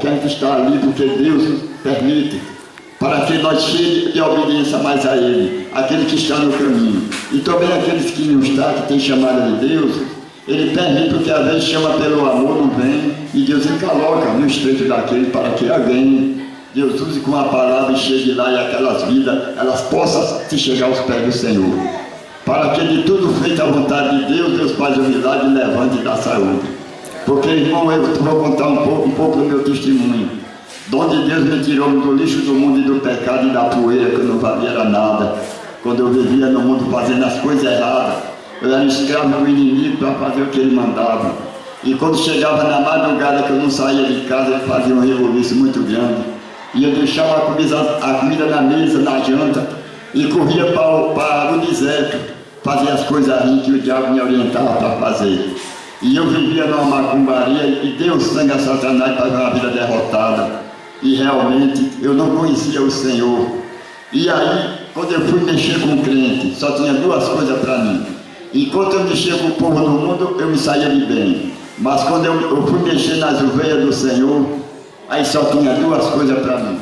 que a gente está ali porque Deus permite, para que nós cheguemos de obediência mais a Ele, aquele que está no caminho. E também aqueles que não estão, que tem chamada de Deus, Ele permite, porque às vezes chama pelo amor, não vem, e Deus Ele coloca no estreito daquele para que alguém, Deus use com a palavra e chegue lá e aquelas vidas, elas possam se chegar aos pés do Senhor. Para que de tudo feito à vontade de Deus, Deus faz o milagre e levante e dá saúde. Porque, irmão, eu vou contar um pouco do meu testemunho. De onde Deus me tirou do lixo do mundo e do pecado e da poeira, que eu não valia nada. Quando eu vivia no mundo fazendo as coisas erradas, eu era escravo do inimigo para fazer o que ele mandava. E quando chegava na madrugada que eu não saía de casa, ele fazia um rebuliço muito grande. E eu deixava a comida na mesa, na janta, e corria para o deserto, fazer as coisas ruins que o diabo me orientava para fazer. E eu vivia numa macumbaria e dei o sangue a Satanás para ver uma vida derrotada. E realmente eu não conhecia o Senhor. E aí, quando eu fui mexer com o crente, só tinha duas coisas para mim. Enquanto eu mexia com o povo do mundo, eu me saía de bem. Mas quando eu fui mexer nas ovelhas do Senhor, aí só tinha duas coisas para mim.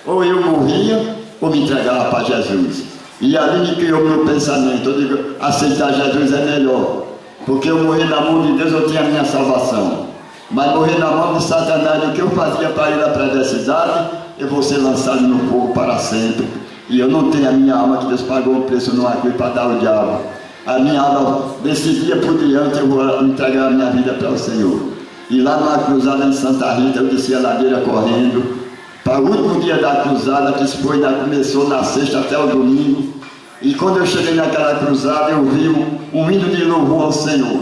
Ou eu morria, ou me entregava para Jesus. E ali me criou meu pensamento. Eu digo, aceitar Jesus é melhor. Porque eu morri na mão de Deus, eu tinha a minha salvação. Mas morrer na mão de Satanás, o que eu fazia para ir à perversidade, eu vou ser lançado no fogo para sempre. E eu não tenho a minha alma que Deus pagou um preço numa cruz para dar ao diabo. A minha alma, desse dia por diante, eu vou entregar a minha vida para o Senhor. E lá numa cruzada em Santa Rita, eu desci a ladeira correndo. Para o último dia da cruzada, que começou na sexta até o domingo. E quando eu cheguei naquela cruzada, eu vi um hino de louvor ao Senhor.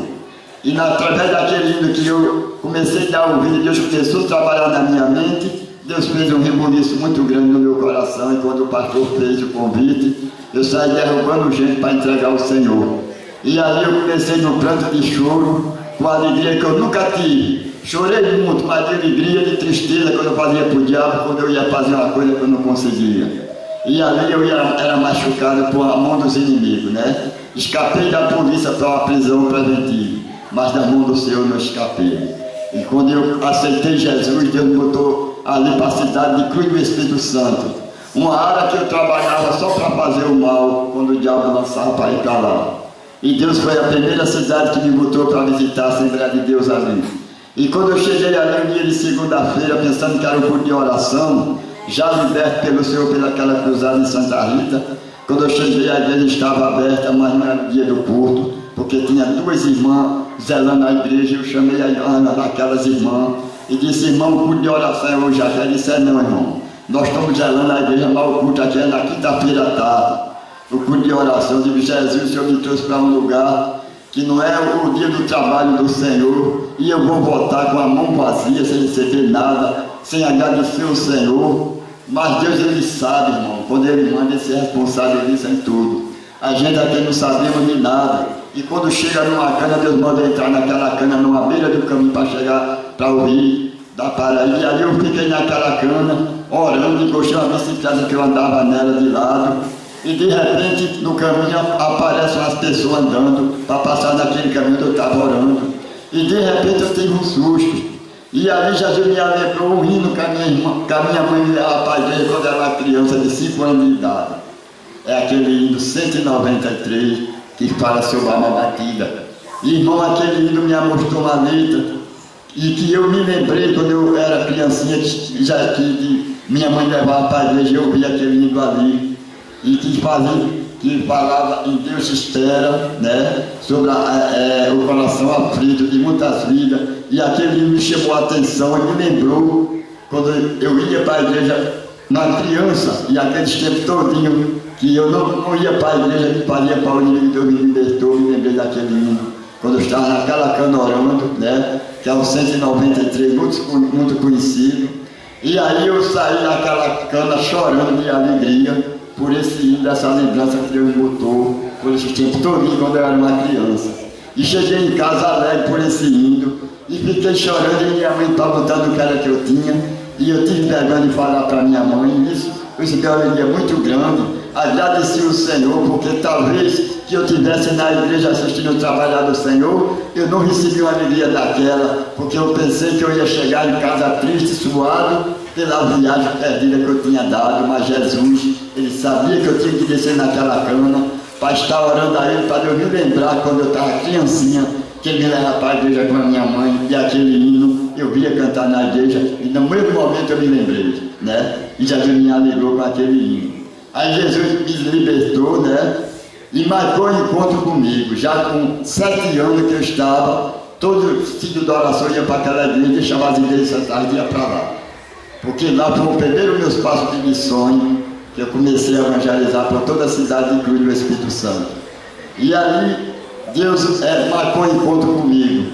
E através daquele hino que eu comecei a dar ouvido, Deus começou a trabalhar na minha mente. Deus fez um rebuliço muito grande no meu coração. E quando o pastor fez o convite, eu saí derrubando gente para entregar ao Senhor. E ali eu comecei no pranto de choro, com a alegria que eu nunca tive. Chorei muito, mas de alegria, de tristeza, quando eu fazia para o diabo, quando eu ia fazer uma coisa que eu não conseguia. E ali eu era machucado por a mão dos inimigos, né? Escapei da polícia para uma prisão preventiva, mas da mão do Senhor não escapei. E quando eu aceitei Jesus, Deus me botou ali para a cidade de Cruz do Espírito Santo. Uma área que eu trabalhava só para fazer o mal, quando o diabo lançava para ir para lá. E Deus foi a primeira cidade que me botou para visitar a Assembleia de Deus ali. E quando eu cheguei ali um dia de segunda-feira, pensando que era um culto de oração, já liberto pelo Senhor pelaquela cruzada em Santa Rita, quando eu cheguei a igreja estava aberta, mas não era o dia do culto, porque tinha duas irmãs zelando a igreja. Eu chamei a Ana daquelas irmãs e disse: irmão, o culto de oração hoje já disse: não, irmão, nós estamos zelando a igreja, mas o culto aqui é na quinta-feira à tarde. O culto de oração. Eu digo: Jesus, o Senhor me trouxe para um lugar que não é o dia do trabalho do Senhor, e eu vou voltar com a mão vazia, sem receber nada, sem agradecer o Senhor. Mas Deus, Ele sabe, irmão, quando Ele manda, Ele se responsabiliza em tudo. A gente aqui não sabemos de nada, e quando chega numa cana, Deus manda entrar naquela cana, numa beira do caminho, para chegar para o rio da Paraíba. E ali eu fiquei naquela cana, orando, encostei uma bicicleta que eu andava nela de lado, e de repente no caminho aparecem umas pessoas andando para passar naquele caminho que eu estava orando. E de repente eu tive um susto. E ali Jesus me lembrou um hino que a minha mãe me levava para a igreja quando eu era criança de 5 anos de idade. É aquele hino 193 que fala sobre a alma batida. Irmão, aquele hino me mostrou uma letra e que eu me lembrei quando eu era criancinha, que minha mãe levava para a igreja, eu vi aquele hino ali. E que falava em Deus espera, né? Sobre o coração aflito de muitas vidas. E aquele me chamou a atenção e me lembrou quando eu ia para a igreja na criança, e aqueles tempos todinho que eu não ia para a igreja, que fazia para o inimigo, Deus me libertou, me lembrei daquele hino. Quando eu estava naquela cana orando, né? Que é o 193, muito conhecido. E aí eu saí daquela cana chorando de alegria por esse hino, dessa lembrança que Deus me botou por esse tempo todinho quando eu era uma criança. E cheguei em casa alegre por esse hino e fiquei chorando, e minha mãe perguntando o que era que eu tinha, e eu tive vergonha de falar para minha mãe. Isso eu tive uma alegria muito grande, agradeci o Senhor, porque talvez que eu estivesse na igreja assistindo o trabalho do Senhor, eu não recebi uma alegria daquela, porque eu pensei que eu ia chegar em casa triste, suado, pela viagem perdida que eu tinha dado, mas Jesus, Ele sabia que eu tinha que descer naquela cama, para estar orando a Ele, para eu me lembrar quando eu estava criancinha, que Ele me leva para a igreja com a minha mãe, e aquele hino, eu via cantar na igreja, e no mesmo momento eu me lembrei, né? E Jesus me alegrou com aquele hino. Aí Jesus me libertou, né? E marcou um encontro comigo, já com 7 anos que eu estava, todo sítio de oração ia para aquela igreja, deixava as igrejas sentadas e ia para lá. Porque lá foi o primeiro meus passos de missões, que eu comecei a evangelizar por toda a cidade de Cruz do Espírito Santo. E aí, Deus marcou um encontro comigo,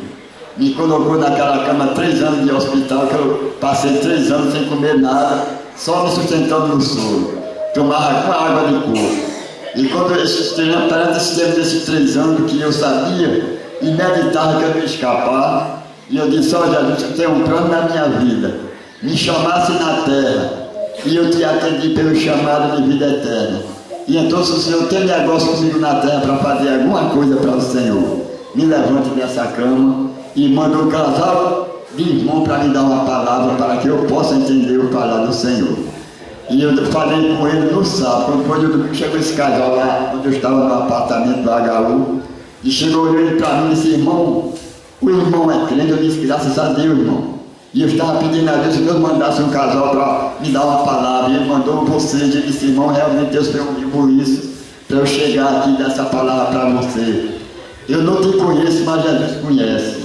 me colocou naquela cama 3 anos de hospital, que eu passei 3 anos sem comer nada, só me sustentando no soro, tomava com água de coco. E quando perante esse tempo desses 3 anos que eu sabia e meditava que eu ia escapar, e eu disse: olha, Jesus, eu tenho um plano na minha vida, me chamasse na terra, e eu te atendi pelo chamado de vida eterna. E então, se o Senhor tem negócio comigo na terra para fazer alguma coisa para o Senhor, me levante dessa cama e manda um casal de irmão para me dar uma palavra para que eu possa entender o falar do Senhor. E eu falei com ele no sábado, quando foi no domingo, chegou esse casal lá, onde eu estava no apartamento do HU, e chegou ele para mim e disse: irmão, o irmão é crente? Eu disse: graças a Deus, irmão. E eu estava pedindo a Deus que Deus mandasse um casal para me dar uma palavra, e ele mandou você, e ele disse: irmão, realmente Deus permitiu por isso, para eu chegar aqui e dar essa palavra para você. Eu não te conheço, mas Jesus conhece.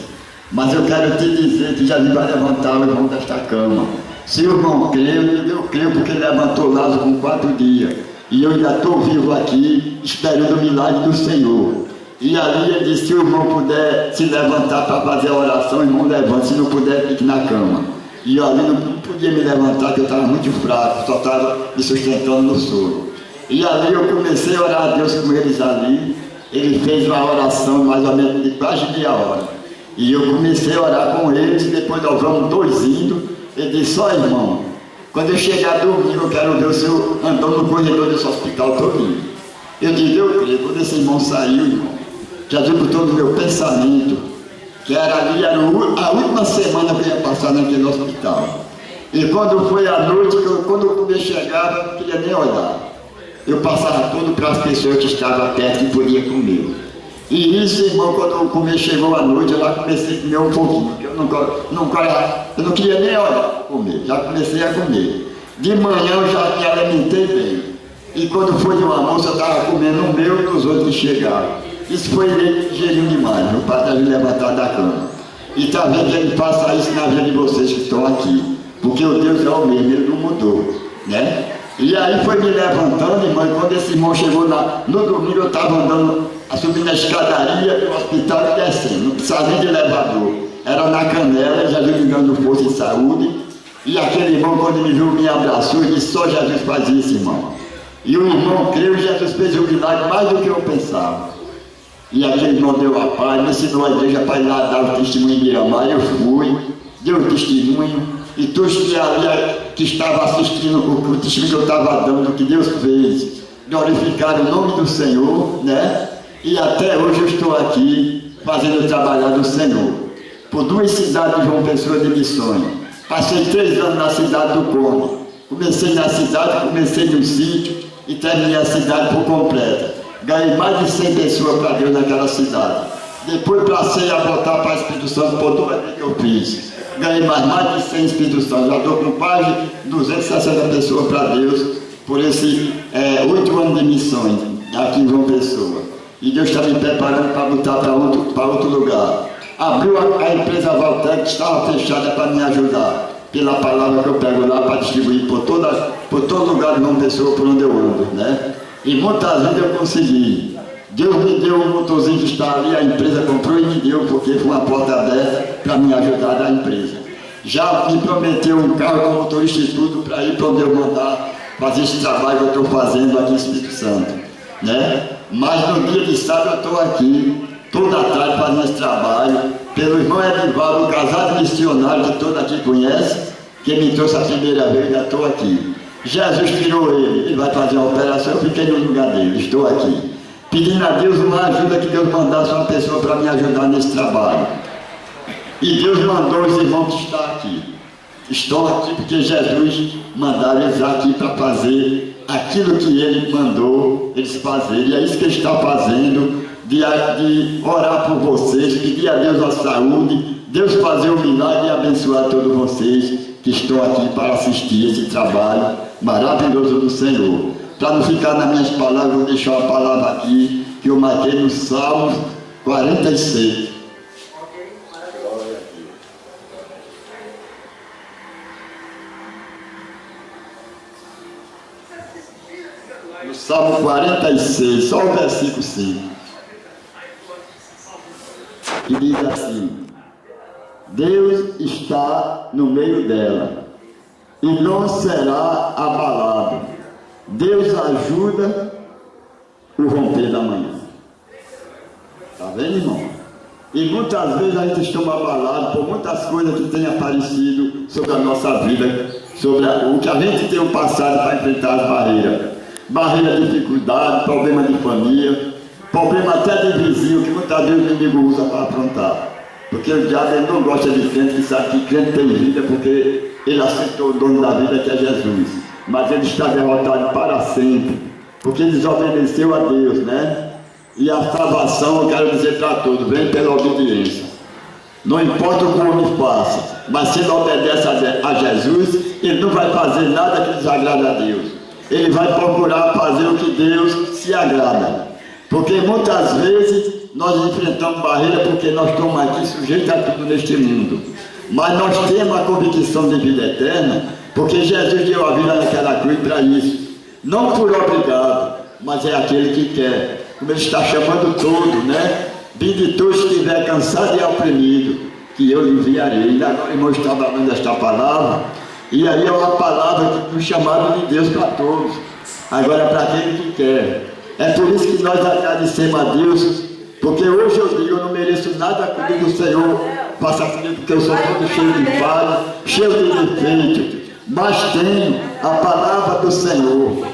Mas eu quero te dizer que Jesus vai levantar o irmão desta cama. Se o irmão crê, eu creio, porque ele levantou Lázaro com 4 dias. E eu ainda estou vivo aqui, esperando o milagre do Senhor. E ali ele disse: se o irmão puder se levantar para fazer a oração, o irmão levanta, se não puder, fique na cama. E eu ali não podia me levantar, porque eu estava muito fraco, só estava me sustentando no soro. E ali eu comecei a orar a Deus com eles ali. Ele fez uma oração mais ou menos de quase meia hora. E eu comecei a orar com eles, depois nós vamos 2 indo. Ele disse: ó irmão, quando eu chegar domingo, eu quero ver o senhor andando no corredor desse hospital todinho. Eu disse: eu creio. Quando esse irmão saiu, irmão, já botou no meu pensamento que era a última semana que eu ia passar naquele hospital. E quando foi à noite, quando eu comecei a chegar, eu não queria nem olhar. Eu passava tudo para as pessoas que estavam perto que podiam comer. E isso, irmão, quando o comer chegou à noite, eu já comecei a comer um pouquinho, porque eu não queria nem olhar comer, já comecei a comer. De manhã eu já me alimentei bem. E quando foi de almoço, eu estava comendo o meu e dos outros que chegaram. Isso foi ligeirinho demais, o padre me levantar da cama. E está vendo que ele faça isso na vida de vocês que estão aqui, porque o Deus é o mesmo, ele não mudou, né? E aí foi me levantando, irmão, e quando esse irmão chegou lá, no domingo eu estava andando, subindo a escadaria do hospital e descendo, não precisava nem de elevador, era na canela, Jesus me dando força e saúde. E aquele irmão, quando me viu, me abraçou e disse: só Jesus faz isso, irmão. E o irmão creu e Jesus fez um milagre mais do que eu pensava. E aquele irmão deu a paz, me ensinou a igreja para ir lá dar o testemunho de Miramar. Eu fui, dei o testemunho, e todos que ali que estavam assistindo o testemunho que eu estava dando, o que Deus fez, glorificaram o nome do Senhor, né? E até hoje eu estou aqui fazendo o trabalho do Senhor, por 2 cidades de João Pessoa de Missões. Passei 3 anos na cidade do Conde. Comecei na cidade, comecei no sítio e terminei a cidade por completa. Ganhei mais de 100 pessoas para Deus naquela cidade. Depois passei a voltar para o Espírito Santo por 2 vezes que eu fiz. Ganhei mais de 100 Espíritos Santos. Já estou com quase 260 pessoas para Deus por esse 8 anos de missões aqui em João Pessoa. E Deus está me preparando para botar para outro lugar. Abriu a empresa Valtec, que estava fechada, para me ajudar, pela palavra que eu pego lá para distribuir por todo lugar de João Pessoa, por onde eu ando, né? E muitas vezes eu consegui. Deus me deu um motorzinho que está ali, a empresa comprou e me deu, porque foi uma porta aberta para me ajudar da empresa. Já me prometeu um carro com motorista e tudo para ir para onde eu mandar fazer esse trabalho que eu estou fazendo aqui no Espírito Santo, né? Mas no dia de sábado eu estou aqui, toda a tarde fazendo esse trabalho, pelo irmão Edivaldo, um casado missionário que todo aqui conhece, que me trouxe a primeira vez, já estou aqui. Jesus tirou ele vai fazer a operação, eu fiquei no lugar dele, estou aqui. pedindo a Deus uma ajuda, que Deus mandasse uma pessoa para me ajudar nesse trabalho. E Deus mandou os irmãos que estão aqui. Estão aqui porque Jesus mandaram eles aqui para fazer aquilo que Ele mandou eles fazerem. E é isso que Ele está fazendo, de orar por vocês, pedir a Deus a saúde, Deus fazer o milagre e abençoar todos vocês que estão aqui para assistir esse trabalho maravilhoso do Senhor. Para não ficar nas minhas palavras, vou deixar uma palavra aqui que eu marquei no Salmo 46. No Salmo 46, só o versículo 5. Que diz assim: Deus está no meio dela e não será abalado. Deus ajuda o romper da manhã. Está vendo, irmão? E muitas vezes a gente está abalado por muitas coisas que têm aparecido sobre a nossa vida, sobre o que a gente tem passado para enfrentar as barreiras. Barreira de dificuldade, problema de família, problema até de vizinho, que muitas vezes o inimigo usa para afrontar. Porque o diabo ele não gosta de crente, que sabe que crente tem vida, porque ele aceitou o dono da vida, que é Jesus. Mas ele está derrotado para sempre, porque ele desobedeceu a Deus, né? E a salvação, eu quero dizer para todos, vem pela obediência. Não importa o que o homem faça, mas se ele obedece a Jesus, ele não vai fazer nada que desagrade a Deus. Ele vai procurar fazer o que Deus se agrada. Porque muitas vezes nós enfrentamos barreiras porque nós estamos aqui sujeitos a tudo neste mundo. Mas nós temos a convicção de vida eterna, porque Jesus deu a vida naquela cruz para isso. Não por obrigado, mas é aquele que quer. Como Ele está chamando todo, né? Vinde todos que estiver cansado e oprimido, que eu lhe enviarei. E agora o irmão estava dando esta palavra. E aí é uma palavra do chamado de Deus para todos. Agora para aquele que quer. É por isso que nós agradecemos a Deus, porque hoje eu digo, eu não mereço nada comigo, o Senhor faça comigo, porque eu sou todo cheio de falha, cheio de defeito, mas tenho a palavra do Senhor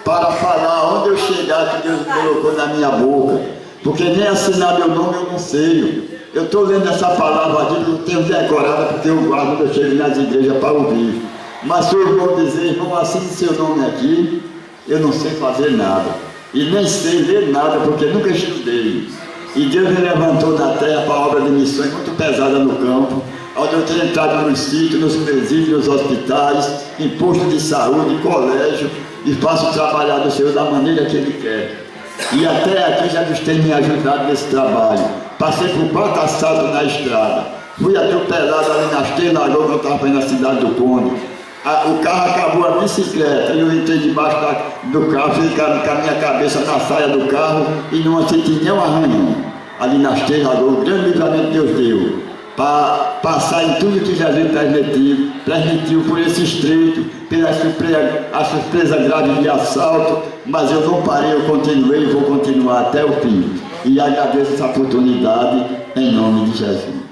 para falar onde eu chegar, que Deus colocou na minha boca, porque nem assinar meu nome eu não sei. Eu estou lendo essa palavra aqui, eu tenho decorada, porque eu guardo quando eu chego nas igrejas para ouvir. Mas se eu vou dizer, irmão, assine seu nome aqui, eu não sei fazer nada. E nem sei ler nada, porque nunca estudei. E Deus me levantou na terra para a obra de missões muito pesada no campo, onde eu tenho entrado nos sítios, nos presídios, nos hospitais, em postos de saúde, em colégio, e faço trabalhar do Senhor da maneira que Ele quer. E até aqui Jesus tem me ajudado nesse trabalho. Passei por 4 assaltos na estrada. Fui atropelado ali nas 3 lagoas que eu estava na cidade do Conde. O carro acabou a bicicleta e eu entrei debaixo do carro, fiquei com a minha cabeça na saia do carro e não senti nem um arranhão. Ali nas 3 lagoas, o grande livramento que Deus deu para passar em tudo que Jesus transmitiu por esse estreito, pela surpresa grave de assalto, mas eu não parei, eu continuei e vou continuar até o fim. E agradeço essa oportunidade em nome de Jesus.